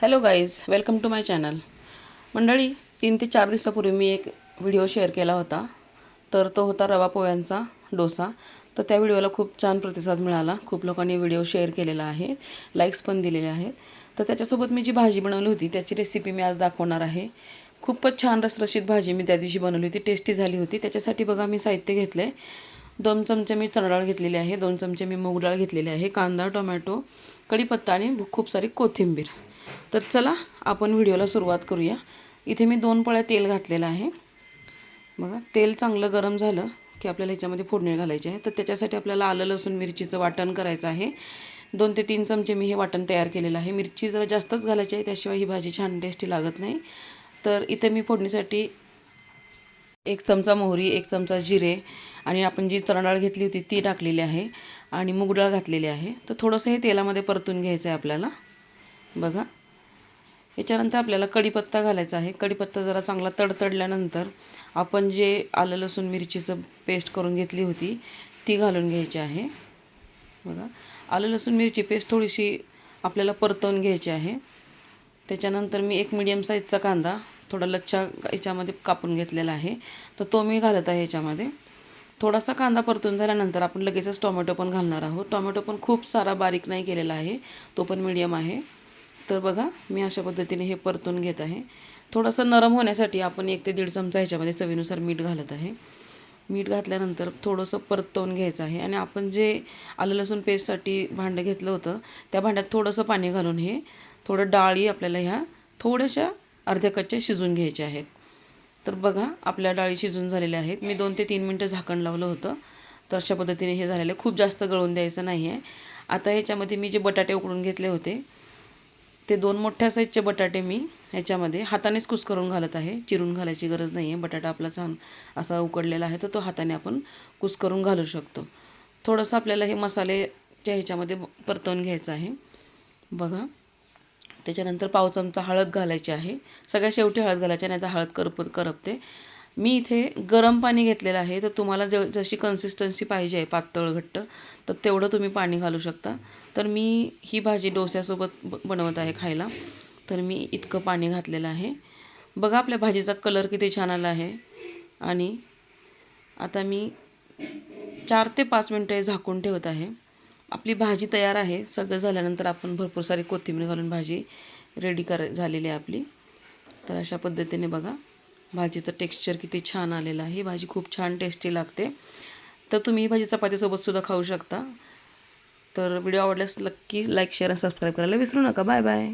Hello guys, welcome to my channel. मंडळी, 3 ते 4 दिवसापूर्वी मी एक व्हिडिओ शेअर केला होता. तर तो होता रवा पोह्यांचा डोसा. तर त्या व्हिडिओला खूप छान प्रतिसाद मिळाला. खूप लोकांनी व्हिडिओ शेअर केलेला आहे, लाईक्स पण दिलेले आहेत. तर त्याच्यासोबत मी जी भाजी बनवली होती त्याची रेसिपी मी आज दाखवणार आहे. खूपच छान रसरशीत भाजी मी त्या दिवशी बनवली होती, टेस्टी झाली होती. त्याच्यासाठी बघा मी साहित्य घेतलं आहे. 2 चमचे मी चणा डाळ घेतलेली आहे, 2 चमचे मी मूग डाळ घेतलेली आहे, कांदा, टोमॅटो, कढीपत्ता आणि खूप सारी कोथिंबीर. तर चला आपण व्हिडिओला सुरुवात करूया. इथे मी 2 पळ्या तेल घातलेलं आहे. बघा, तेल चांगलं गरम झालं की आपल्याला ह्याच्यामध्ये फोडणी घालायची आहे. तर त्याच्यासाठी आपल्याला आलं लसूण मिरचीचं वाटण करायचं आहे. 2 ते 3 चमचे मी हे वाटण तयार केलेलं आहे. मिरची जरा जास्तच घालायची आहे, त्याशिवाय ही भाजी छान टेस्टी लागत नाही. तर इथे मी फोडणीसाठी 1 चमचा मोहरी, 1 चमचा जिरे आणि आपण जी चणा डाळ घेतली होती ती टाकलेली आहे आणि मूग डाळ घातलेली आहे. तर थोडंसं हे तेलामध्ये परतून घ्यायचं आहे आपल्याला. बघा, याच्यानंतर आपल्याला कढीपत्ता घालायचा आहे. कढीपत्ता जरा चांगला तडतडल्यानंतर आपण जे आलं लसूण मिरचीचं पेस्ट करून घेतली होती ती घालून घ्यायची आहे. बघा, आलं लसूण मिरची पेस्ट थोडीशी आपल्याला परतवून घ्यायची आहे. त्याच्यानंतर मी एक मीडियम साईजचा कांदा थोडा लच्छा याच्यामध्ये कापून घेतलेला आहे, तर तो मी घालत आहे याच्यामध्ये. थोडासा कांदा परतून झाल्यानंतर आपण लगेचच टोमॅटो पण घालणार आहोत. टोमॅटो पण खूप सारा बारीक नाही केलेला आहे, तो पण मीडियम आहे. तर बघा, मी अशा पद्धतीने हे परतून घेत आहे. थोडंसं नरम होण्यासाठी आपण 1 ते 1.5 चमचा ह्याच्यामध्ये चवीनुसार मीठ घालत आहे. मीठ घातल्यानंतर थोडंसं परतवून घ्यायचं आहे आणि आपण जे आलं लसूण पेस्टसाठी भांडं घेतलं होतं त्या भांड्यात थोडंसं पाणी घालून हे थोडं डाळी आपल्याला ह्या थोड्याशा अर्ध्या कच्च्या शिजून घ्यायच्या आहेत. तर बघा, आपल्या डाळी शिजून झालेल्या आहेत. मी 2 ते 3 मिनटं झाकण लावलं होतं. तर अशा पद्धतीने हे झालेलं आहे. खूप जास्त गळून द्यायचं नाही आहे. आता ह्याच्यामध्ये मी जे बटाटे उकडून घेतले होते ते 2 मोठ्या साईजचे बटाटे मी ह्याच्यामध्ये हातानेच कुस्करून घालत आहे. चिरून घालायची गरज नाही आहे. बटाटा आपला छान असा उकडलेला आहे तर तो हाताने आपण कुस्करून घालू शकतो. थोडंसं आपल्याला हे मसालेच्या ह्याच्यामध्ये परतवून घ्यायचं आहे. बघा, त्याच्यानंतर पाव चमचा हळद घालायची आहे. सगळ्यात शेवटी हळद घालायची, नाही तर हळद करपते. मी इथे गरम पाणी घेतलेलं आहे. तर तुम्हाला जशी कन्सिस्टन्सी पाहिजे आहे, पातळ घट्ट, तर तेवढं तुम्ही पाणी घालू शकता. तर मी ही भाजी डोस्यासोबत बनवत आहे खायला, तर मी इतकं पाणी घातलेलं आहे. बघा, आपल्या भाजीचा कलर किती छान आला आहे. आणि आता मी 4 ते 5 मिनटं झाकून ठेवत आहे. आपली भाजी तयार आहे. सगळं झाल्यानंतर आपण भरपूर सारी कोथिंबीर घालून भाजी रेडी झालेली आहे आपली. तर अशा पद्धतीने बघा, भाजीचं टेक्स्चर किती छान आलेलं आहे. ही भाजी खूप छान टेस्टी लागते. तर तुम्ही ही भाजी चपातीसोबतसुद्धा खाऊ शकता. तर व्हिडिओ आवडल्यास नक्की लाईक, शेअर आणि सबस्क्राईब करायला विसरू नका. Bye bye.